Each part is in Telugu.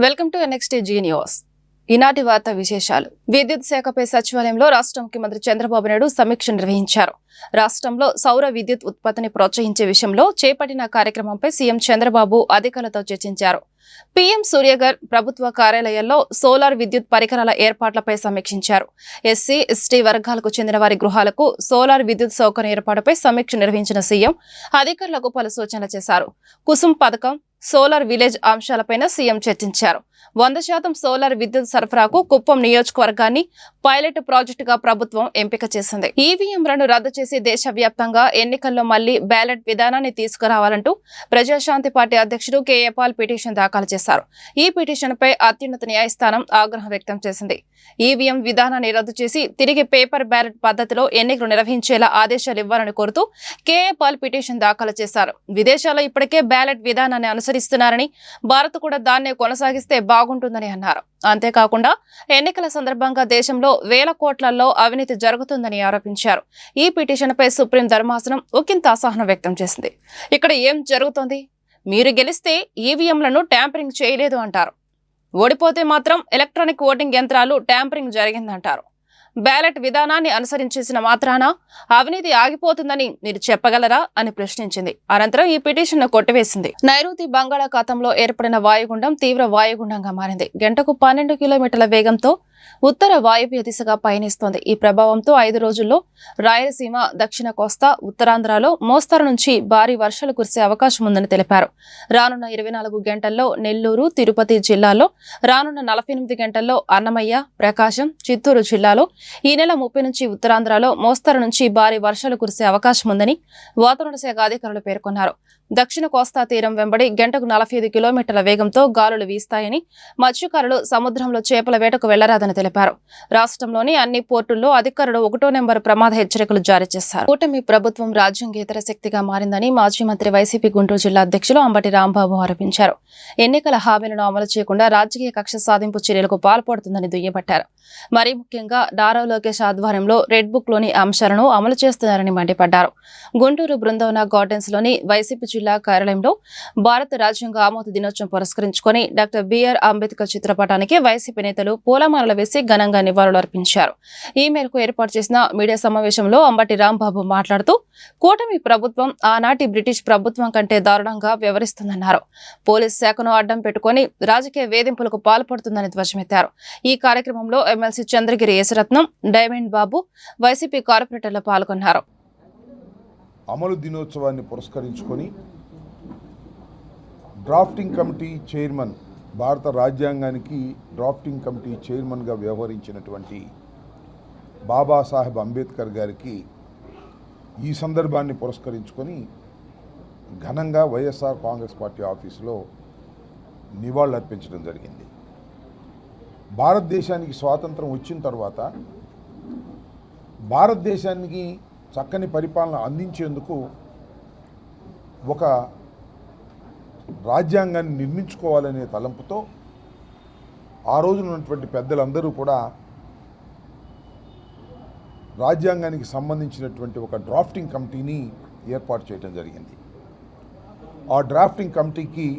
Welcome to NXTG news. ఈనాటి వార్త విశేషాలు. విద్యుత్ శాఖపై సచివాలయంలో రాష్ట్ర ముఖ్యమంత్రి చంద్రబాబు నాయుడు సమీక్ష నిర్వహించారు. రాష్ట్రంలో సౌర విద్యుత్ ఉత్పత్తిని ప్రోత్సహించే విషయంలో చేపట్టిన కార్యక్రమంపై సీఎం చంద్రబాబు అధికారులతో చర్చించారు. పీఎం సూర్యగర్ ప్రభుత్వ కార్యాలయాల్లో సోలార్ విద్యుత్ పరికరాల ఏర్పాట్లపై సమీక్షించారు. ఎస్సీ, ఎస్టీ వర్గాలకు చెందిన వారి గృహాలకు సోలార్ విద్యుత్ సౌకర్యం ఏర్పాటుపై సమీక్ష నిర్వహించిన సీఎం అధికారులకు పలు సూచనలు చేశారు. కుసుమ్ పథకం, సోలార్ విలేజ్ అంశాలపైన సీఎం చర్చించారు. 100% సోలార్ విద్యుత్ సరఫరాకు కుప్పం నియోజకవర్గాన్ని పైలట్ ప్రాజెక్టుగా ప్రభుత్వం ఎంపిక చేసింది. ఈవీఎంలను రద్దు చేసి దేశవ్యాప్తంగా ఎన్నికల్లో మళ్లీ బ్యాలెట్ విధానాన్ని తీసుకురావాలంటూ ప్రజాశాంతి పార్టీ అధ్యక్షుడు కేఏ పాల్ పిటిషన్ దాఖలు చేశారు. ఈ పిటిషన్పై అత్యున్నత న్యాయస్థానం ఆగ్రహం వ్యక్తం చేసింది. ఈవీఎం విధానాన్ని రద్దు చేసి తిరిగి పేపర్ బ్యాలెట్ పద్ధతిలో ఎన్నికలు నిర్వహించేలా ఆదేశాలు ఇవ్వాలని కోరుతూ కేఏ పాల్ పిటిషన్ దాఖలు చేశారు. విదేశాల్లో ఇప్పటికే బ్యాలెట్ విధానాన్ని అనుసరిస్తున్నారని, భారత్ కూడా దాన్నే కొనసాగిస్తే బాగుంటుందని అన్నారు. అంతేకాకుండా ఎన్నికల సందర్భంగా దేశంలో వేల కోట్లలో అవినీతి జరుగుతుందని ఆరోపించారు. ఈ పిటిషన్పై సుప్రీం ధర్మాసనం ఒకంత అసహనం వ్యక్తం చేసింది. ఇక్కడ ఏం జరుగుతోంది? మీరు గెలిస్తే ఈవీఎంలను ట్యాంపరింగ్ చేయలేదు అంటారు, ఓడిపోతే మాత్రం ఎలక్ట్రానిక్ ఓటింగ్ యంత్రాలు ట్యాంపరింగ్ జరిగిందంటారు. బ్యాలెట్ విధానాన్ని అనుసరించేసిన మాత్రాన అవినీతి ఆగిపోతుందని మీరు చెప్పగలరా అని ప్రశ్నించింది. అనంతరం ఈ పిటిషన్ కొట్టివేసింది. నైరుతి బంగాళాఖాతంలో ఏర్పడిన వాయుగుండం తీవ్ర వాయుగుండంగా మారింది. గంటకు 12 కిలోమీటర్ల వేగంతో ఉత్తర వాయువ్య దిశగా పయనిస్తోంది. ఈ ప్రభావంతో 5 రోజుల్లో రాయలసీమ, దక్షిణ కోస్తా, ఉత్తరాంధ్రలో మోస్తరు నుంచి భారీ వర్షాలు కురిసే అవకాశం ఉందని తెలిపారు. రానున్న 24 గంటల్లో నెల్లూరు, తిరుపతి జిల్లాల్లో, రానున్న 48 గంటల్లో అన్నమయ్య, ప్రకాశం, చిత్తూరు జిల్లాలో, ఈ నెల 30 నుంచి ఉత్తరాంధ్రలో మోస్తరు నుంచి భారీ వర్షాలు కురిసే అవకాశం ఉందని వాతావరణ శాఖ అధికారులు పేర్కొన్నారు. దక్షిణ కోస్తా తీరం వెంబడి గంటకు 45 కిలోమీటర్ల వేగంతో గాలులు వీస్తాయని, మత్స్యకారులు సముద్రంలో చేపల వేటకు వెళ్లరాదని తెలిపారు. రాష్ట్రంలోని అన్ని పోర్టుల్లో అధికారులు 1వ నెంబర్ ప్రమాద హెచ్చరికలు జారీ చేశారు. కూటమి ప్రభుత్వం రాజ్యాంగేతర శక్తిగా మారిందని మాజీ మంత్రి, వైసీపీ గుంటూరు జిల్లా అధ్యక్షులు అంబటి రాంబాబు ఆరోపించారు. ఎన్నికల హామీలను అమలు చేయకుండా రాజకీయ కక్ష సాధింపు చర్యలకు పాల్పడుతుందని దుయ్యబట్టారు. మరీ ముఖ్యంగా నారా లోకేష్ ఆధ్వర్యంలో రెడ్ బుక్ లోని అంశాలను అమలు చేస్తున్నారని మండిపడ్డారు. గుంటూరు బృందావన గార్డెన్స్ లోని వైసీపీ జిల్లా కార్యాలయంలో భారత రాజ్యాంగ ఆమోద దినోత్సవం పురస్కరించుకొని డాక్టర్ బిఆర్ అంబేద్కర్ చిత్రపటానికి వైసీపీ నేతలు పూలమాలలు వేసి ఘనంగా నివాళులు అర్పించారు. ఈ మేరకు ఏర్పాటు చేసిన మీడియా సమావేశంలో అంబటి రాంబాబు మాట్లాడుతూ, కూటమి ప్రభుత్వం ఆనాటి బ్రిటిష్ ప్రభుత్వం కంటే దారుణంగా వ్యవహరిస్తుందన్నారు. పోలీస్ శాఖను అడ్డం పెట్టుకుని రాజకీయ వేధింపులకు పాల్పడుతుందని ధ్వజమెత్తారు. ఈ కార్యక్రమంలో ఎమ్మెల్సీ చంద్రగిరి యేసరత్నం, డైమండ్ బాబు, వైసీపీ కార్పొరేటర్లు పాల్గొన్నారు. అమలు దినోత్సవాన్ని పురస్కరించుకొని డ్రాఫ్టింగ్ కమిటీ చైర్మన్, భారత రాజ్యాంగానికి డ్రాఫ్టింగ్ కమిటీ చైర్మన్గా వ్యవహరించినటువంటి బాబాసాహెబ్ అంబేద్కర్ గారికి ఈ సందర్భాన్ని పురస్కరించుకొని ఘనంగా వైఎస్ఆర్ కాంగ్రెస్ పార్టీ ఆఫీసులో నివాళులర్పించడం జరిగింది. భారతదేశానికి స్వాతంత్రం వచ్చిన తర్వాత భారతదేశానికి చక్కని పరిపాలన అందించేందుకు ఒక రాజ్యాంగాన్ని నిర్మించుకోవాలనే తలంపుతో ఆ రోజున ఉన్నటువంటి పెద్దలందరూ కూడా రాజ్యాంగానికి సంబంధించినటువంటి ఒక డ్రాఫ్టింగ్ కమిటీని ఏర్పాటు చేయడం జరిగింది. ఆ డ్రాఫ్టింగ్ కమిటీకి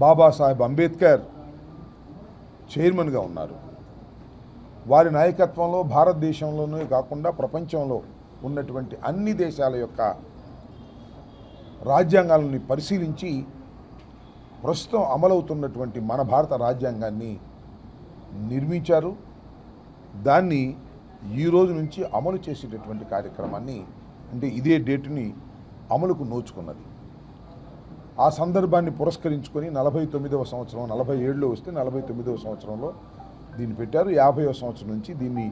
బాబాసాహెబ్ అంబేద్కర్ చైర్మన్గా ఉన్నారు. వారి నాయకత్వంలో భారతదేశంలోనే కాకుండా ప్రపంచంలో ఉన్నటువంటి అన్ని దేశాల యొక్క రాజ్యాంగాలను పరిశీలించి ప్రస్తుతం అమలవుతున్నటువంటి మన భారత రాజ్యాంగాన్ని నిర్మించారు. దాన్ని ఈ రోజు నుంచి అమలు చేసేటటువంటి కార్యక్రమాన్ని, అంటే ఇదే డేటుని అమలుకు నోచుకున్నది. ఆ సందర్భాన్ని పురస్కరించుకొని 49వ సంవత్సరం, 47లో వస్తే 49వ సంవత్సరంలో దీన్ని పెట్టారు. 50వ సంవత్సరం నుంచి దీన్ని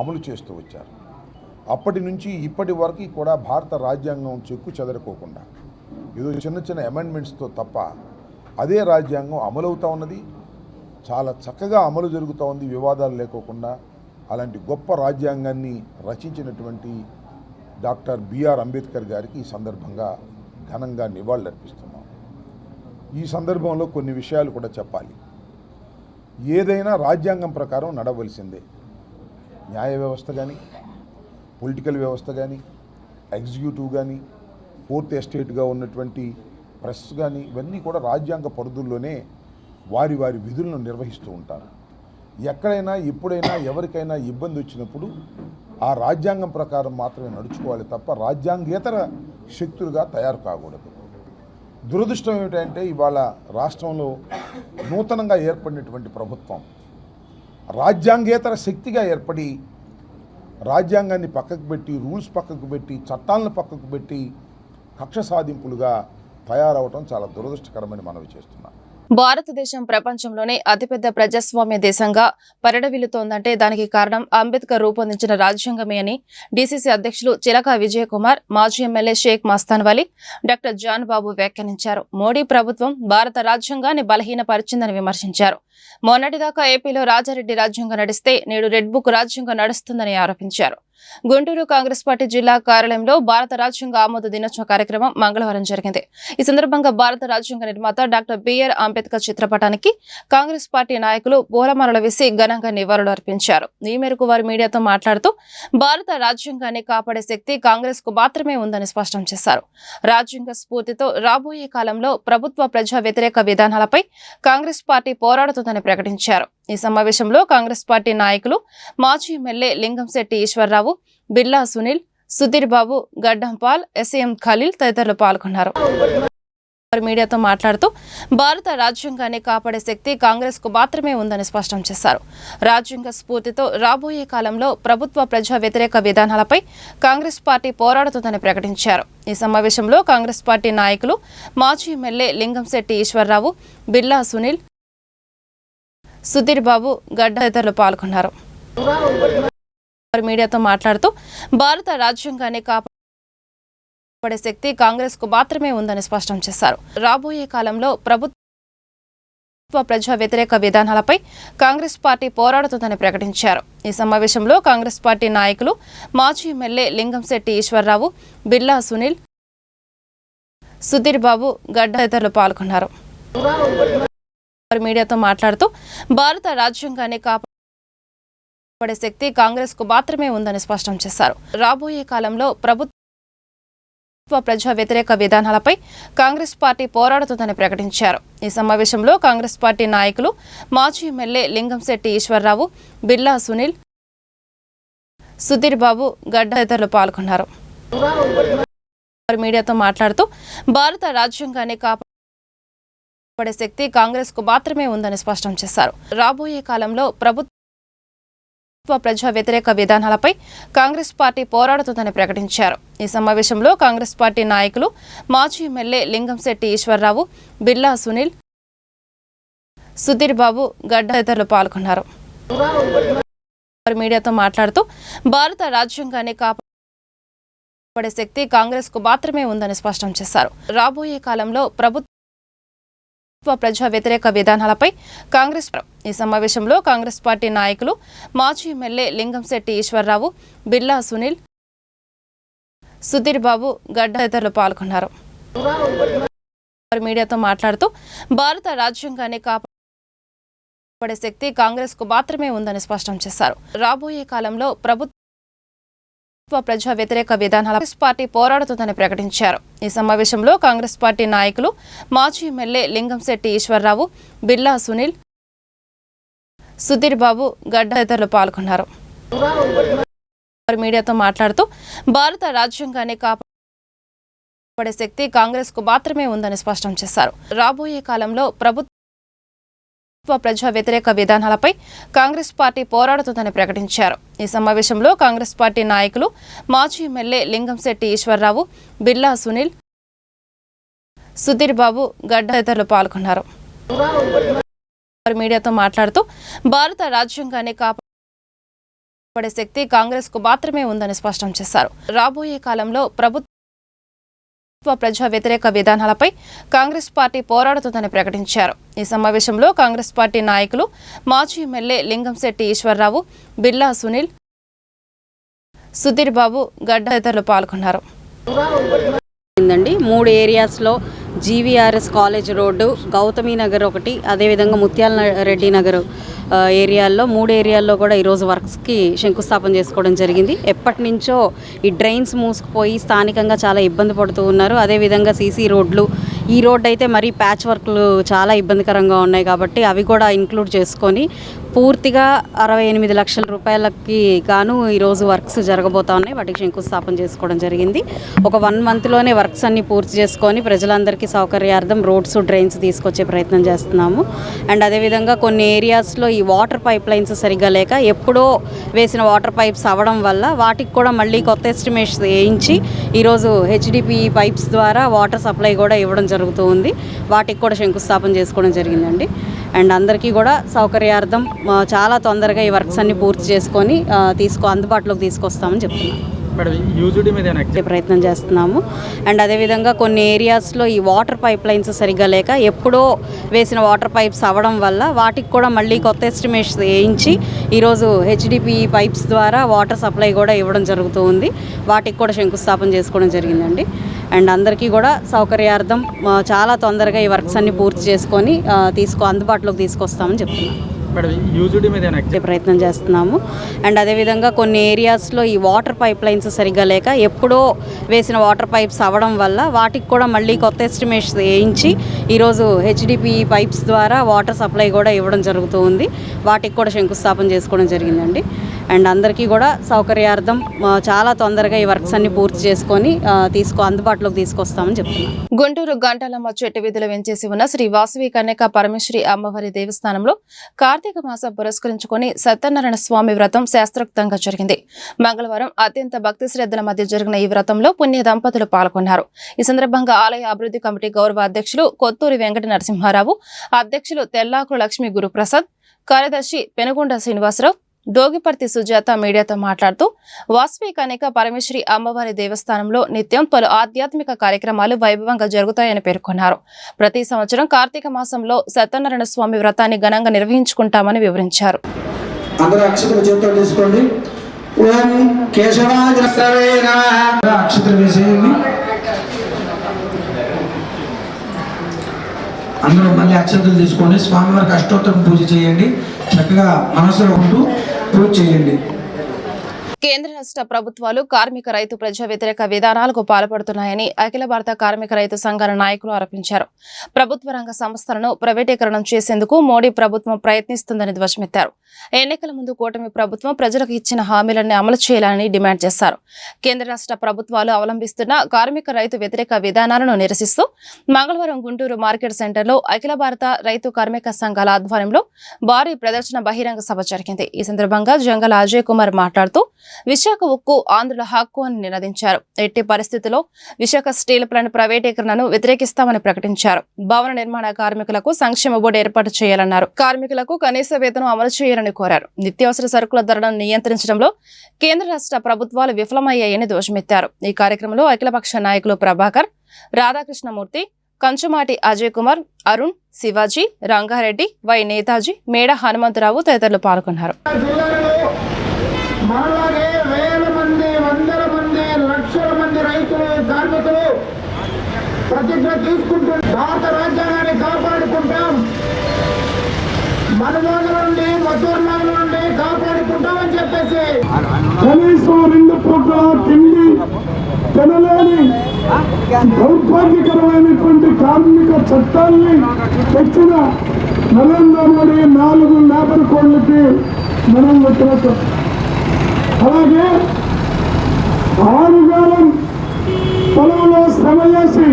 అమలు చేస్తూ వచ్చారు. అప్పటి నుంచి ఇప్పటి వరకు కూడా భారత రాజ్యాంగం చెక్కు చెదరకోకుండా ఏదో చిన్న చిన్న అమెండ్మెంట్స్తో తప్ప అదే రాజ్యాంగం అమలవుతూ ఉన్నది. చాలా చక్కగా అమలు జరుగుతూ ఉంది, వివాదాలు లేకోకుండా. అలాంటి గొప్ప రాజ్యాంగాన్ని రచించినటువంటి డాక్టర్ బిఆర్ అంబేద్కర్ గారికి ఈ సందర్భంగా ఘనంగా నివాళులర్పిస్తున్నాం. ఈ సందర్భంలో కొన్ని విషయాలు కూడా చెప్పాలి. ఏదైనా రాజ్యాంగం ప్రకారం నడవలసిందే. న్యాయ వ్యవస్థ కానీ, పొలిటికల్ వ్యవస్థ కానీ, ఎగ్జిక్యూటివ్ కానీ, ఫోర్త్ ఎస్టేట్గా ఉన్నటువంటి ప్రెస్ కానీ, ఇవన్నీ కూడా రాజ్యాంగ పరిధుల్లోనే వారి వారి విధులను నిర్వహిస్తూ ఉంటారు. ఎక్కడైనా ఎప్పుడైనా ఎవరికైనా ఇబ్బంది వచ్చినప్పుడు ఆ రాజ్యాంగం ప్రకారం మాత్రమే నడుచుకోవాలి తప్ప రాజ్యాంగేతర శక్తులుగా తయారు కాకూడదు. దురదృష్టం ఏమిటంటే ఇవాళ రాష్ట్రంలో నూతనంగా ఏర్పడినటువంటి ప్రభుత్వం రాజ్యాంగేతర శక్తిగా ఏర్పడి రాజ్యాంగాన్ని పక్కకు పెట్టి, రూల్స్ పక్కకు పెట్టి, చట్టాలను పక్కకు పెట్టి కక్ష సాధింపులుగా తయారవటం చాలా దురదృష్టకరమని మనవి చేస్తున్నాం. భారతదేశం ప్రపంచంలోనే అతిపెద్ద ప్రజాస్వామ్య దేశంగా పరిడవిల్లుతోందంటే దానికి కారణం అంబేద్కర్ రూపొందించిన రాజ్యాంగమే అని డీసీసీ అధ్యక్షులు చిలక విజయ్ కుమార్, మాజీ MLA Sheikh Mastan Vali, doctor John Babu వ్యాఖ్యానించారు. మోడీ ప్రభుత్వం భారత రాజ్యాంగాన్ని బలహీనపరిచిందని విమర్శించారు. మొన్నటిదాకా ఏపీలో రాజారెడ్డి రాజ్యాంగం నడిస్తే నేడు రెడ్ బుక్ రాజ్యాంగం నడుస్తుందని ఆరోపించారు. గుంటూరు కాంగ్రెస్ పార్టీ జిల్లా కార్యాలయంలో భారత రాజ్యాంగ ఆమోద దినోత్సవ కార్యక్రమం మంగళవారం జరిగింది. ఈ సందర్భంగా భారత రాజ్యాంగ నిర్మాత డాక్టర్ బిఆర్ అంబేద్కర్ చిత్రపటానికి కాంగ్రెస్ పార్టీ నాయకులు పూలమాలలు వేసి ఘనంగా నివాళులు అర్పించారు. ఈ మేరకు వారు మీడియాతో మాట్లాడుతూ భారత రాజ్యాంగాన్ని కాపాడే శక్తి కాంగ్రెస్ కు మాత్రమే ఉందని స్పష్టం చేశారు. రాజ్యాంగ స్ఫూర్తితో రాబోయే కాలంలో ప్రభుత్వ ప్రజా వ్యతిరేక విధానాలపై కాంగ్రెస్ పార్టీ పోరాడుతుందని ప్రకటించారు. ఈ సమావేశంలో కాంగ్రెస్ పార్టీ నాయకులు మాజీ ఎమ్మెల్యే లింగంశెట్టి ఈశ్వరరావు, బిర్లా సునీల్, సుధీర్ బాబు, గడ్డంపాల్, ఎస్ఎం ఖలీల్ తదితరులు పాల్గొన్నారు. మీడియాతో మాట్లాడుతూ భారత రాజ్యాంగాన్ని కాపాడే శక్తి కాంగ్రెస్ కు మాత్రమే ఉందని స్పష్టం చేశారు. రాజ్యాంగ స్ఫూర్తితో రాబోయే కాలంలో ప్రభుత్వ ప్రజా వ్యతిరేక విధానాలపై కాంగ్రెస్ పార్టీ పోరాడుతుందని ప్రకటించారు. ఈ సమావేశంలో కాంగ్రెస్ పార్టీ నాయకులు మాజీ ఎమ్మెల్యే లింగంశెట్టి ఈశ్వరరావు, బిర్లా సునీల్, సుధీర్ బాబు, తదితరులు పాల్గొన్నారు. మీడియాతో మాట్లాడుతూ భారత రాజ్యాంగాన్ని కాపాడే శక్తి కాంగ్రెస్ కు మాత్రమే ఉందని స్పష్టం చేశారు. రాబోయే కాలంలో ప్రభుత్వ ప్రజా వ్యతిరేక విధానాలపై కాంగ్రెస్ పార్టీ పోరాడుతుందని ప్రకటించారు. ఈ సమావేశంలో కాంగ్రెస్ పార్టీ నాయకులు మాజీ ఎమ్మెల్యే లింగంశెట్టి ఈశ్వరరావు, బిర్లా సునీల్, సుధీర్ బాబు, తదితరులు పాల్గొన్నారు. మీడియాతో మాట్లాడుతూ భారత రాజ్యాంగాన్ని కాపాడే శక్తి కాంగ్రెస్ కు మాత్రమే ఉందని స్పష్టం చేశారు. రాబోయే కాలంలో ప్రభుత్వ ప్రజా వ్యతిరేక విధానాలపై కాంగ్రెస్ పార్టీ పోరాడుతుందని ప్రకటించారు. ఈ సమావేశంలో కాంగ్రెస్ పార్టీ నాయకులు మాజీ ఎమ్మెల్యే లింగంశెట్టి ఈశ్వరరావు, బిర్లా సునీల్, సుధీర్ బాబు, తదితరులు పాల్గొన్నారు. మీడియాతో మాట్లాడుతూ భారత రాజ్యాంగాన్ని కాపాడే శక్తి కాంగ్రెస్ కు మాత్రమే ఉందని స్పష్టం చేశారు. రాబోయే కాలంలో ప్రభుత్వ ప్రజా వ్యతిరేక విధానాలపై కాంగ్రెస్ పార్టీ పోరాడుతుందని ప్రకటించారు. ఈ సమావేశంలో కాంగ్రెస్ పార్టీ నాయకులు మాజీ ఎమ్మెల్యే లింగంశెట్టి ఈశ్వరరావు, బిర్లా సునీల్, సుధీర్ బాబు, తదితరులు పాల్గొన్నారు. మీడియాతో మాట్లాడుతూ భారత రాజ్యాంగాన్ని కాపాడే శక్తి కాంగ్రెస్ కు మాత్రమే ఉందని స్పష్టం చేశారు. రాబోయే కాలంలో ప్రభుత్వ ప్రజా వ్యతిరేక విధానాలపై కాంగ్రెస్ ఈ సమావేశంలో కాంగ్రెస్ పార్టీ నాయకులు మాజీ ఎమ్మెల్యే లింగంశెట్టి ఈశ్వరరావు, బిర్లా సునీల్, సుధీర్ బాబు, తదితరులు పాల్గొన్నారు. మీడియాతో మాట్లాడుతూ భారత రాజ్యాంగాన్ని కాపాడే శక్తి కాంగ్రెస్ కు మాత్రమే ఉందని స్పష్టం చేశారు. రాబోయే కాలంలో ప్రభుత్వ ప్రజా వ్యతిరేక విధానాలపై పార్టీ పోరాడుతుందని ప్రకటించారు. ఈ సమావేశంలో కాంగ్రెస్ పార్టీ నాయకులు మాజీ ఎమ్మెల్యే లింగంశెట్టి ఈశ్వరరావు, బిర్లా సునీల్, సుధీర్ బాబు, తదితరులు పాల్గొన్నారు. మీడియాతో మాట్లాడుతూ భారత రాజ్యాంగాన్ని కాపాడే శక్తి కాంగ్రెస్ కు మాత్రమే ఉందని స్పష్టం చేశారు. రాబోయే కాలంలో ప్రభుత్వ ప్రజా వ్యతిరేక విధానాలపై కాంగ్రెస్ పార్టీ పోరాడుతుందని ప్రకటించారు. ఈ సమావేశంలో కాంగ్రెస్ పార్టీ నాయకులు మాజీ ఎమ్మెల్యే లింగంశెట్టి ఈశ్వరరావు, బిర్లా సునీల్, సుధీర్ బాబు, తదితరులు పాల్గొన్నారు. మీడియాతో మాట్లాడుతూ భారత రాజ్యాంగాన్ని కాపాడే శక్తి కాంగ్రెస్ కు మాత్రమే ఉందని స్పష్టం చేశారు. రాబోయే కాలంలో ప్రభుత్వ ప్రజా వ్యతిరేక విధానాలపై కాంగ్రెస్ పార్టీ పోరాడుతుందని ప్రకటించారు. ఈ సమావేశంలో కాంగ్రెస్ పార్టీ నాయకులు మాజీ ఎమ్మెల్యే లింగంశెట్టి ఈశ్వరరావు, బిర్లా సునీల్, సుధీర్ బాబు, తదితరులు పాల్గొన్నారు. 3 ఏరియాస్లో జీవీఆర్ఎస్ కాలేజ్ రోడ్డు, గౌతమి నగర్ ఒకటి, అదేవిధంగా ముత్యాల రెడ్డి నగర్ ఏరియాల్లో 3 ఏరియాల్లో కూడా ఈరోజు వర్క్స్కి శంకుస్థాపన చేసుకోవడం జరిగింది. ఎప్పటి నుంచో ఈ డ్రైన్స్ మూసుకుపోయి స్థానికంగా చాలా ఇబ్బంది పడుతూ ఉన్నారు. అదేవిధంగా సీసీ రోడ్లు ఈ రోడ్ అయితే మరీ ప్యాచ్ వర్క్లు చాలా ఇబ్బందికరంగా ఉన్నాయి కాబట్టి అవి కూడా ఇంక్లూడ్ చేసుకొని పూర్తిగా 68 లక్షల రూపాయలకి గాను ఈరోజు వర్క్స్ జరగబోతా ఉన్నాయి. వాటికి శంకుస్థాపన చేసుకోవడం జరిగింది. ఒక 1 మంత్లోనే వర్క్స్ అన్ని పూర్తి చేసుకొని ప్రజలందరికీ సౌకర్యార్థం రోడ్స్ డ్రైన్స్ తీసుకొచ్చే ప్రయత్నం చేస్తున్నాము. అండ్ అదేవిధంగా కొన్ని ఏరియాస్లో ఈ వాటర్ పైప్ లైన్స్ సరిగ్గా లేక ఎప్పుడో వేసిన వాటర్ పైప్స్ అవ్వడం వల్ల వాటికి కూడా మళ్ళీ కొత్త ఎస్టిమేట్స్ వేయించి ఈరోజు హెచ్డిపి పైప్స్ ద్వారా వాటర్ సప్లై కూడా ఇవ్వడం జరుగుతూ ఉంది. వాటికి కూడా శంకుస్థాపన చేసుకోవడం జరిగిందండి. అండ్ అందరికీ కూడా సౌకర్యార్థం చాలా తొందరగా ఈ వర్క్స్ అన్ని పూర్తి చేసుకొని అందుబాటులోకి తీసుకొస్తామని చెప్తున్నాను. ప్రయత్నం చేస్తున్నాము. అండ్ అదేవిధంగా కొన్ని ఏరియాస్లో ఈ వాటర్ పైప్ లైన్స్ సరిగ్గా లేక ఎప్పుడో వేసిన వాటర్ పైప్స్ అవ్వడం వల్ల వాటికి కూడా మళ్ళీ కొత్త ఎస్టిమేట్స్ వేయించి ఈరోజు హెచ్డిపి పైప్స్ ద్వారా వాటర్ సప్లై కూడా ఇవ్వడం జరుగుతూ ఉంది. వాటికి కూడా శంకుస్థాపన చేసుకోవడం జరిగిందండి. అండ్ అందరికీ కూడా సౌకర్యార్థం చాలా తొందరగా ఈ వర్క్స్ అన్ని పూర్తి చేసుకొని అందుబాటులోకి తీసుకొస్తామని చెప్తున్నాను. ప్రయత్నం చేస్తున్నాము. అండ్ అదేవిధంగా కొన్ని ఏరియాస్లో ఈ వాటర్ పైప్ లైన్స్ సరిగ్గా లేక ఎప్పుడో వేసిన వాటర్ పైప్స్ అవ్వడం వల్ల వాటికి కూడా మళ్ళీ కొత్త ఎస్టిమేట్స్ వేయించి ఈరోజు హెచ్డిపి పైప్స్ ద్వారా వాటర్ సప్లై కూడా ఇవ్వడం జరుగుతూ ఉంది. వాటికి కూడా శంకుస్థాపన చేసుకోవడం జరిగిందండి. అండ్ అందరికీ కూడా సౌకర్యార్థం చాలా తొందరగా ఈ వర్క్స్ అన్ని పూర్తి చేసుకొని అందుబాటులోకి తీసుకొస్తామని చెప్తున్నాను. గుంటూరు గంటాలమ్మ చెట్టు వీధిలో వెంచేసి ఉన్న శ్రీ వాసవి కన్యక పరమేశ్వరి అమ్మవారి దేవస్థానంలో కార్తీక మాసం పురస్కరించుకొని సత్యనారాయణ స్వామి వ్రతం శాస్త్రోక్తంగా జరిగింది. మంగళవారం అత్యంత భక్తి శ్రద్ధల మధ్య జరిగిన ఈ వ్రతంలో పుణ్య దంపతులు పాల్గొన్నారు. ఈ సందర్భంగా ఆలయ అభివృద్ధి కమిటీ గౌరవ అధ్యక్షులు కొత్తూరి వెంకట నరసింహారావు, అధ్యక్షులు తెల్లాకుల లక్ష్మీ గురుప్రసాద్, కార్యదర్శి పెనుగొండ శ్రీనివాసరావు, డోగిపర్తి సుజాత మీడియాతో మాట్లాడుతూ వాసవి కన్యక పరమేశ్వరి అమ్మవారి దేవస్థానంలో నిత్యం పలు ఆధ్యాత్మిక కార్యక్రమాలు వైభవంగా జరుగుతాయని పేర్కొన్నారు. ప్రతి సంవత్సరం కార్తీక మాసంలో సత్యనారాయణ స్వామి వ్రతాన్ని ఘనంగా నిర్వహించుకుంటామని వివరించారు. అందరూ మళ్ళీ అక్షతలు తీసుకొని స్వామివారికి అష్టోత్తరం పూజ చేయండి. చక్కగా మనసులో ఉంటూ పూజ చేయండి. కేంద్ర రాష్ట్ర ప్రభుత్వాలు కార్మిక రైతు ప్రజా వ్యతిరేక విధానాలకు పాల్పడుతున్నాయని అఖిల భారత కార్మిక రైతు సంఘాల నాయకులు ఆరోపించారు. ప్రభుత్వ రంగ సంస్థలను ప్రైవేటీకరణం చేసేందుకు మోడీ ప్రభుత్వం ప్రయత్నిస్తుందని ధ్వజమెత్తారు. ఎన్నికల ముందు కూటమి ప్రభుత్వం ప్రజలకు ఇచ్చిన హామీలను అమలు చేయాలని డిమాండ్ చేశారు. కేంద్ర రాష్ట్ర ప్రభుత్వాలు అవలంబిస్తున్న కార్మిక రైతు వ్యతిరేక విధానాలను నిరసిస్తూ మంగళవారం గుంటూరు మార్కెట్ సెంటర్లో అఖిల భారత రైతు కార్మిక సంఘాల ఆధ్వర్యంలో భారీ ప్రదర్శన బహిరంగ సభ జరిగింది. ఈ సందర్భంగా జంగల అజయ్ కుమార్ మాట్లాడుతూ విశాఖ ఉక్కు ఆంధ్రుల హక్కు అని నినదించారు. ఎట్టి పరిస్థితుల్లో విశాఖ స్టీల్ ప్లాంట్ ప్రైవేటీకరణను వ్యతిరేకిస్తామని ప్రకటించారు. భవన నిర్మాణ కార్మికులకు సంక్షేమ బోర్డు ఏర్పాటు చేయాలన్నారు. కార్మికులకు కనీస వేతనం అమలు చేయాలని కోరారు. నిత్యావసర సరుకుల ధరలను నియంత్రించడంలో కేంద్ర రాష్ట్ర ప్రభుత్వాలు విఫలమయ్యాయని దోషమెత్తారు. ఈ కార్యక్రమంలో అఖిలపక్ష నాయకులు ప్రభాకర్, రాధాకృష్ణమూర్తి, కంచుమాటి అజయ్ కుమార్, అరుణ్, శివాజీ, రంగారెడ్డి, వై నేతాజీ, మేడ హనుమంతరావు తదితరులు పాల్గొన్నారు. మనలాగే వేల మంది, వందల మంది, లక్షల మంది రైతులు, కార్మికులు ప్రతిజ్ఞ తీసుకుంటూ భారత రాజ్యాంగాన్ని కాపాడుకుంటాం, మనవాళ్ళ నుండి మధుర్మాల నుండి కాపాడుకుంటామని చెప్పేసి కనీసం 2 పూట్ల తిండి తినలేని దౌర్భాగ్యకరమైనటువంటి కార్మిక చట్టాన్ని తెచ్చిన నరేంద్ర మోడీ 4 లేబర్ కోడ్లకి మనం వ్యతిరేకం. అలాగే 6 కాలం పొలంలో శ్రమ చేసి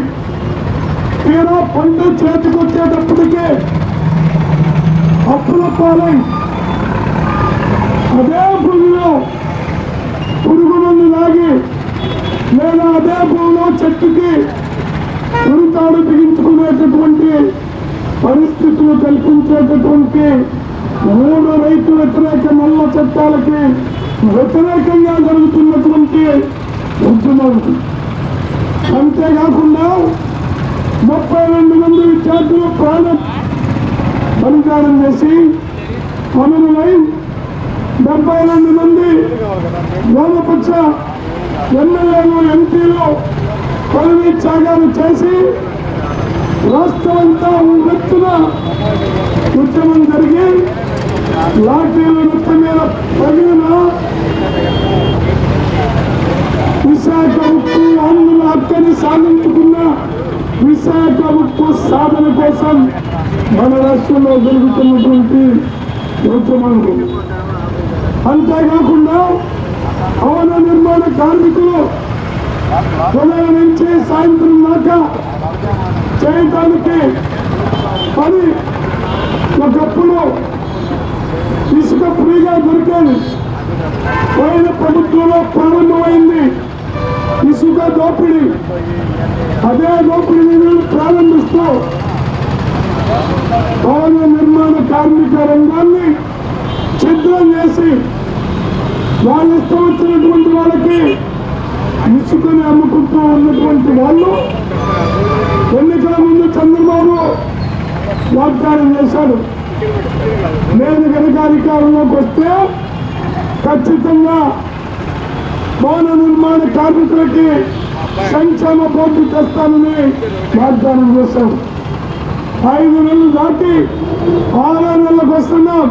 తీరా పంట చేతికొచ్చేటప్పటికే అప్పుల పాలై అదే భూమిలో పురుగు మందు లాగి లేదా అదే భూమిలో చెట్టుకి ఉరితాడు బిగించుకునేటటువంటి పరిస్థితులు కల్పించేటటువంటి 3 రైతు వ్యతిరేక నల్ల చట్టాలకి వ్యతిరేకంగా జరుగుతున్నటువంటి ఉద్యమం. అంతేకాకుండా 32 మంది విద్యార్థులు ప్రాణం బలిదానం చేసి అమరులై 72 మంది వామపక్ష ఎమ్మెల్యేలు, ఎంపీలు పదవీ త్యాగాలు చేసి రాష్ట్రమంతా ఉవ్వెత్తున ఉద్యమం జరిగి లాఠీలు నెత్తి మీద పగిలిన విశాఖ ఉక్కు ఆంధ్రుల హక్కుని సాధించుకున్న విశాఖ కోసం మన రాష్ట్రంలో జరుగుతున్నటువంటి ఉద్యమాలు. అంతేకాకుండా భవన నిర్మాణ కార్మికులు ఉదయం నుంచి సాయంత్రం దాకా చేయడానికి పని ఒకప్పుడు ఇసుక ఫ్రీగా దొరికేది. పోయిన ప్రభుత్వంలో ప్రారంభమైంది ఇసుక దోపిడీ. అదే దోపిడీని ప్రారంభిస్తూ భవన నిర్మాణ కార్మిక రంగాన్ని ఛిద్రం చేసి వాళ్ళు ఇష్టం వచ్చినటువంటి వాళ్ళకి ఇసుకని అమ్ముకుంటూ ఉన్నటువంటి వాళ్ళు ఎన్నికల ముందు చంద్రబాబు వాగ్దానం చేశాడు, నేను కనుక అధికారంలోకి వస్తే ఖచ్చితంగా భవన నిర్మాణ కార్మికులకి సంక్షేమ బోర్డు తెస్తానని వాగ్దానం చేశాడు. 5 నెలలు దాటి 6 నెలలకు వస్తున్నాం,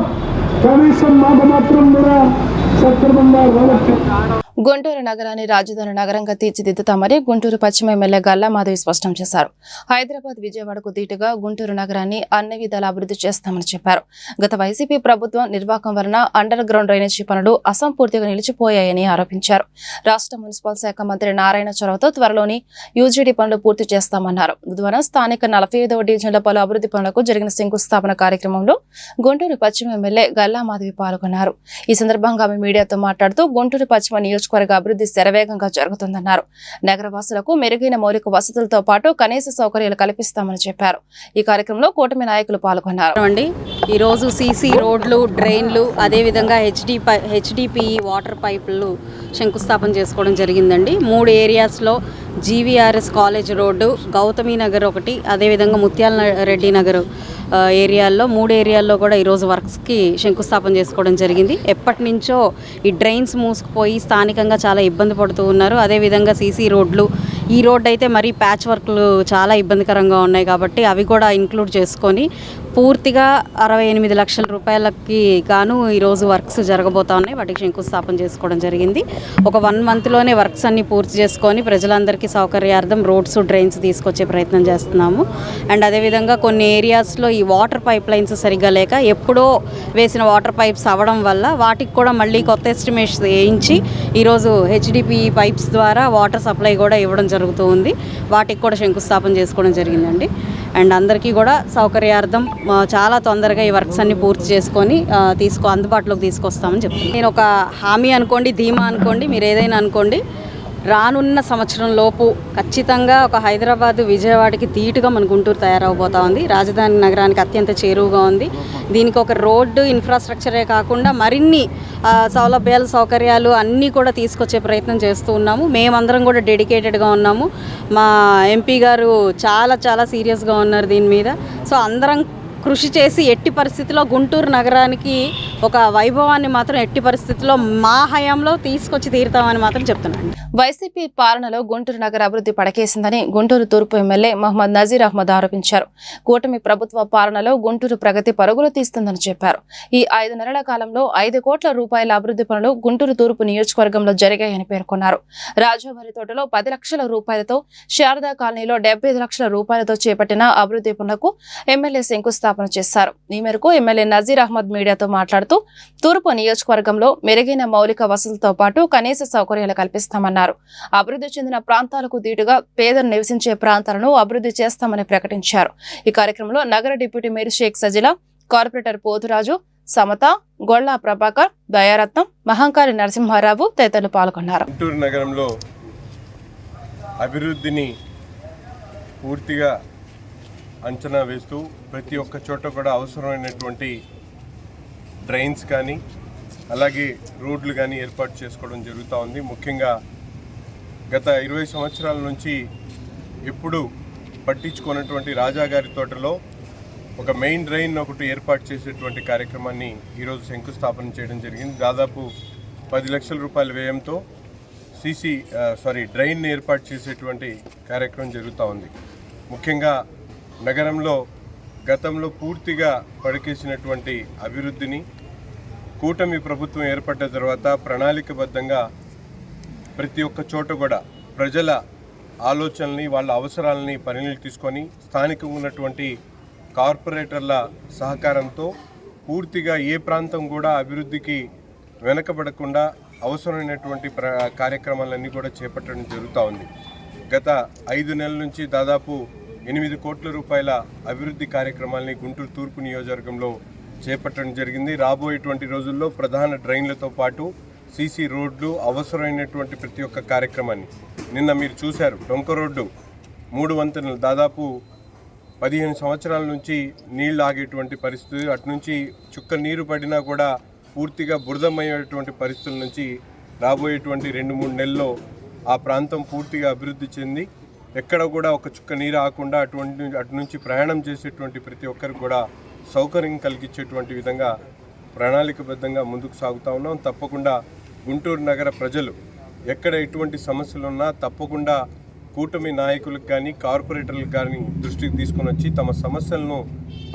కనీసం మాట మాత్రం కూడా సక్రమంగా రావచ్చు. గుంటూరు నగరాన్ని రాజధాని నగరంగా తీర్చిదిద్దుతామని గుంటూరు పశ్చిమ ఎమ్మెల్యే గల్లా మాధవి స్పష్టం చేశారు. హైదరాబాద్, విజయవాడకు దీటుగా గుంటూరు నగరాన్ని అన్ని విధాలా అభివృద్ధి చేస్తామని చెప్పారు. గత వైసీపీ ప్రభుత్వం నిర్వాహకం వలన అండర్ గ్రౌండ్ డ్రైనేజీ పనులు అసంపూర్తిగా నిలిచిపోయాయని ఆరోపించారు. రాష్ట్ర మున్సిపల్ శాఖ మంత్రి నారాయణ చొరవతో త్వరలోని యూజీడీ పనులు పూర్తి చేస్తామన్నారు. బుధవారం స్థానిక 45వ డివిజన్ల పలు అభివృద్ధి పనులకు జరిగిన శంకుస్థాపన కార్యక్రమంలో గుంటూరు పశ్చిమ ఎమ్మెల్యే గల్లా మాధవి పాల్గొన్నారు. ఈ సందర్భంగా ఆమె మీడియాతో మాట్లాడుతూ గుంటూరు పశ్చిమ నియోజకవర్గ అభివృద్ధి శరవేగంగా జరుగుతుందన్నారు. నగరవాసులకు మెరుగైన మౌలిక వసతులతో పాటు కనీస సౌకర్యాలు కల్పిస్తామని చెప్పారు. ఈ కార్యక్రమంలో కూటమి నాయకులు పాల్గొన్నారు. ఈ రోజు సీసీ రోడ్లు, డ్రైన్లు, అదేవిధంగా హెచ్డిపిఈ వాటర్ పైపులు శంకుస్థాపన చేసుకోవడం జరిగిందండి. 3 ఏరియాస్లో జీవీఆర్ఎస్ కాలేజ్ రోడ్డు, గౌతమి నగర్ ఒకటి, అదేవిధంగా ముత్యాల రెడ్డి నగర్ ఏరియాల్లో 3 ఏరియాల్లో కూడా ఈరోజు వర్క్స్కి శంకుస్థాపన చేసుకోవడం జరిగింది. ఎప్పటి నుంచో ఈ డ్రైన్స్ మూసుకుపోయి స్థానికంగా చాలా ఇబ్బంది పడుతూ ఉన్నారు. అదేవిధంగా సీసీ రోడ్లు, ఈ రోడ్డు అయితే మరీ ప్యాచ్ వర్క్లు చాలా ఇబ్బందికరంగా ఉన్నాయి కాబట్టి అవి కూడా ఇంక్లూడ్ చేసుకొని పూర్తిగా 68 లక్షల రూపాయలకి గాను ఈరోజు వర్క్స్ జరగబోతా ఉన్నాయి. వాటికి శంకుస్థాపన చేసుకోవడం జరిగింది. ఒక 1 మంత్లోనే వర్క్స్ అన్ని పూర్తి చేసుకొని ప్రజలందరికీ సౌకర్యార్థం రోడ్స్, డ్రైన్స్ తీసుకొచ్చే ప్రయత్నం చేస్తున్నాము. అండ్ అదేవిధంగా కొన్ని ఏరియాస్లో ఈ వాటర్ పైప్ లైన్స్ సరిగ్గా లేక ఎప్పుడో వేసిన వాటర్ పైప్స్ అవ్వడం వల్ల వాటికి కూడా మళ్ళీ కొత్త ఎస్టిమేట్స్ వేయించి ఈరోజు హెచ్డిపి పైప్స్ ద్వారా వాటర్ సప్లై కూడా ఇవ్వడం జరుగుతూ ఉంది. వాటికి కూడా శంకుస్థాపన చేసుకోవడం జరిగిందండి. అండ్ అందరికీ కూడా సౌకర్యార్థం చాలా తొందరగా ఈ వర్క్స్ అన్ని పూర్తి చేసుకొని అందుబాటులోకి తీసుకొస్తామని చెప్తున్నాను. నేను ఒక హామీ అనుకోండి, ధీమా అనుకోండి, మీరు ఏదైనా అనుకోండి, రానున్న సంవత్సరం లోపు ఖచ్చితంగా ఒక హైదరాబాద్, విజయవాడకి ధీటుగా మన గుంటూరు తయారవబోతా ఉంది. రాజధాని నగరానికి అత్యంత చేరువుగా ఉంది. దీనికి ఒక రోడ్డు ఇన్ఫ్రాస్ట్రక్చరే కాకుండా మరిన్ని సౌలభ్యాలు, సౌకర్యాలు అన్నీ కూడా తీసుకొచ్చే ప్రయత్నం చేస్తూ ఉన్నాము. మేమందరం కూడా డెడికేటెడ్గా ఉన్నాము. మా ఎంపీ గారు చాలా సీరియస్గా ఉన్నారు దీని మీద. సో అందరం కృషి చేసి ఎట్టి పరిస్థితిలో గుంటూరు నగరానికి ఒక వైభవాన్ని మాత్రం ఎట్టి పరిస్థితిలో మా హయాంలో తీసుకొచ్చి తీరుతామని మాత్రం చెప్తున్నాను. వైసీపీ పాలనలో గుంటూరు నగర అభివృద్ధి పడకేసిందని గుంటూరు తూర్పు ఎమ్మెల్యే మహమ్మద్ నజీర్ అహ్మద్ ఆరోపించారు. కూటమి ప్రభుత్వ పాలనలో గుంటూరు ప్రగతి పరుగులు తీస్తుందని చెప్పారు. ఈ 5 నెలల కాలంలో 5 కోట్ల రూపాయల అభివృద్ధి పనులు గుంటూరు తూర్పు నియోజకవర్గంలో జరిగాయని పేర్కొన్నారు. రాజావారి తోటలో 10 లక్షల రూపాయలతో, శారదా కాలనీలో 75 లక్షల రూపాయలతో చేపట్టిన అభివృద్ధి పనులకు ఎమ్మెల్యే శంకుస్థాపన చేశారు. ఈ మేరకు ఎమ్మెల్యే నజీర్ అహ్మద్ మీడియాతో మాట్లాడుతూ తూర్పు నియోజకవర్గంలో మెరుగైన మౌలిక వసతులతో పాటు కనీస సౌకర్యాలు కల్పిస్తామన్నారు. అభివృద్ధి చెందిన ప్రాంతాలకు దీటుగా పేదలు నివసించే ప్రాంతాలను అభివృద్ధి చేస్తామని ప్రకటించారు. ఈ కార్యక్రమంలో నగర deputy mayor Sheikh Sajila, corporator Poturaju, Samatha, Golla Prabhakar, Dayaratnam, Mahankari Narasimha Rao తదితరులు పాల్గొన్నారు. గుంటూరు నగరంలో అభివృద్ధిని పూర్తిగా అంచనా వేస్తూ ప్రతి ఒక్క చోట కూడా అవసరమైనటువంటి డ్రైన్స్ కానీ అలాగే రోడ్లు కానీ ఏర్పాటు చేసుకోవడం జరుగుతూ ఉంది. ముఖ్యంగా గత 20 సంవత్సరాల నుంచి ఎప్పుడు పట్టించుకున్నటువంటి రాజాగారి తోటలో ఒక మెయిన్ డ్రైన్ ఒకటి ఏర్పాటు చేసేటువంటి కార్యక్రమాన్ని ఈరోజు శంకుస్థాపన చేయడం జరిగింది. దాదాపు 10 లక్షల రూపాయల వ్యయంతో డ్రైన్ ఏర్పాటు చేసేటువంటి కార్యక్రమం జరుగుతూ ఉంది. ముఖ్యంగా నగరంలో గతంలో పూర్తిగా పడికేసినటువంటి అభివృద్ధిని కూటమి ప్రభుత్వం ఏర్పడ్డ తర్వాత ప్రణాళికబద్ధంగా ప్రతి ఒక్క చోట కూడా ప్రజల ఆలోచనల్ని వాళ్ళ అవసరాలని పరిగణలోకి తీసుకొని స్థానికంగా ఉన్నటువంటి కార్పొరేటర్ల సహకారంతో పూర్తిగా ఏ ప్రాంతం కూడా అభివృద్ధికి వెనకబడకుండా అవసరమైనటువంటి కార్యక్రమాలన్నీ కూడా చేపట్టడం జరుగుతూ ఉంది. గత 5 నెలల నుంచి దాదాపు 8 కోట్ల రూపాయల అభివృద్ధి కార్యక్రమాలని గుంటూరు తూర్పు నియోజకవర్గంలో చేపట్టడం జరిగింది. రాబోయేటువంటి రోజుల్లో ప్రధాన డ్రైన్లతో పాటు సీసీ రోడ్లు, అవసరమైనటువంటి ప్రతి ఒక్క కార్యక్రమాన్ని నిన్న మీరు చూశారు. డొంక రోడ్డు 3 వంతెనలు దాదాపు 15 సంవత్సరాల నుంచి నీళ్లు ఆగేటువంటి పరిస్థితి, అటు నుంచి చుక్క నీరు పడినా కూడా పూర్తిగా బురదమయ్యేటువంటి పరిస్థితుల నుంచి రాబోయేటువంటి 2-3 నెలల్లో ఆ ప్రాంతం పూర్తిగా అభివృద్ధి చెంది ఎక్కడ కూడా ఒక చుక్క నీరు ఆకుండా అటు నుంచి ప్రయాణం చేసేటువంటి ప్రతి ఒక్కరికి కూడా సౌకర్యం కలిగించేటువంటి విధంగా ప్రణాళికబద్ధంగా ముందుకు సాగుతూ ఉన్నాం. తప్పకుండా గుంటూరు నగర ప్రజలు ఎక్కడ ఎటువంటి సమస్యలు ఉన్నా తప్పకుండా కూటమి నాయకులకు కానీ కార్పొరేటర్లకు కానీ దృష్టికి తీసుకుని వచ్చి తమ సమస్యలను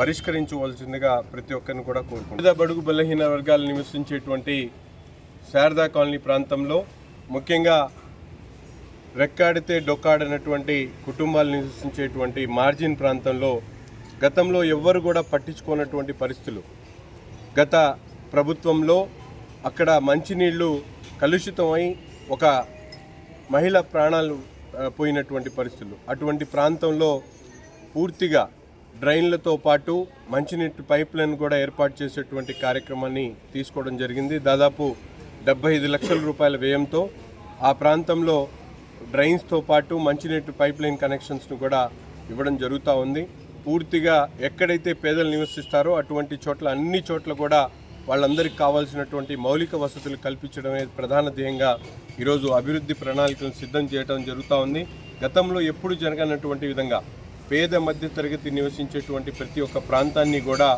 పరిష్కరించవలసిందిగా ప్రతి ఒక్కరిని కూడా కోరుకుంటున్నాం. బడుగు బలహీన వర్గాలు నివసించేటువంటి శారదా కాలనీ ప్రాంతంలో ముఖ్యంగా రెక్కాడితే డొక్కాడనటువంటి కుటుంబాలు నివసించేటువంటి మార్జిన్ ప్రాంతంలో గతంలో ఎవ్వరు కూడా పట్టించుకోనటువంటి పరిస్థితులు. గత ప్రభుత్వంలో అక్కడ మంచినీళ్లు కలుషితమై ఒక మహిళ ప్రాణాలు పోయినటువంటి పరిస్థితులు. అటువంటి ప్రాంతంలో పూర్తిగా డ్రైన్లతో పాటు మంచినీటి పైప్ లైన్ కూడా ఏర్పాటు చేసేటువంటి కార్యక్రమాన్ని తీసుకోవడం జరిగింది. దాదాపు 75 లక్షల రూపాయల వ్యయంతో ఆ ప్రాంతంలో డ్రైన్స్తో పాటు మంచినీటి పైప్ లైన్ కనెక్షన్స్ను కూడా ఇవ్వడం జరుగుతూ ఉంది. పూర్తిగా ఎక్కడైతే పేదలు నివసిస్తారో అటువంటి చోట్ల అన్ని చోట్ల కూడా వాళ్ళందరికీ కావాల్సినటువంటి మౌలిక వసతులు కల్పించడమే ప్రధాన ధ్యేయంగా ఈరోజు అభివృద్ధి ప్రణాళికలను సిద్ధం చేయడం జరుగుతూ ఉంది. గతంలో ఎప్పుడు జరగనటువంటి విధంగా పేద మధ్యతరగతి నివసించేటువంటి ప్రతి ఒక్క ప్రాంతాన్ని కూడా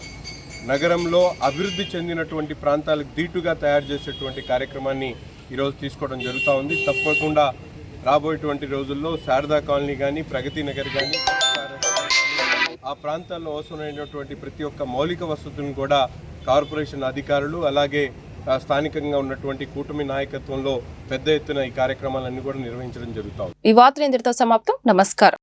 నగరంలో అభివృద్ధి చెందినటువంటి ప్రాంతాలకు దీటుగా తయారు చేసేటువంటి కార్యక్రమాన్ని ఈరోజు తీసుకోవడం జరుగుతూ ఉంది. తప్పకుండా రాబోయేటువంటి రోజుల్లో శారదా కాలనీ కానీ, ప్రగతి నగర్ కానీ, ఆ ప్రాంతాల్లో అవసరమైనటువంటి ప్రతి ఒక్క మౌలిక వసతులను కూడా కార్పొరేషన్ అధికారులు అలాగే స్థానికంగా ఉన్నటువంటి కూటమి నాయకత్వంలో పెద్ద ఎత్తున ఈ కార్యక్రమాలన్నీ కూడా నిర్వహించడం జరుగుతుంది. ఈ వార్తలు ఇంతటితో సమాప్తం. నమస్కారం.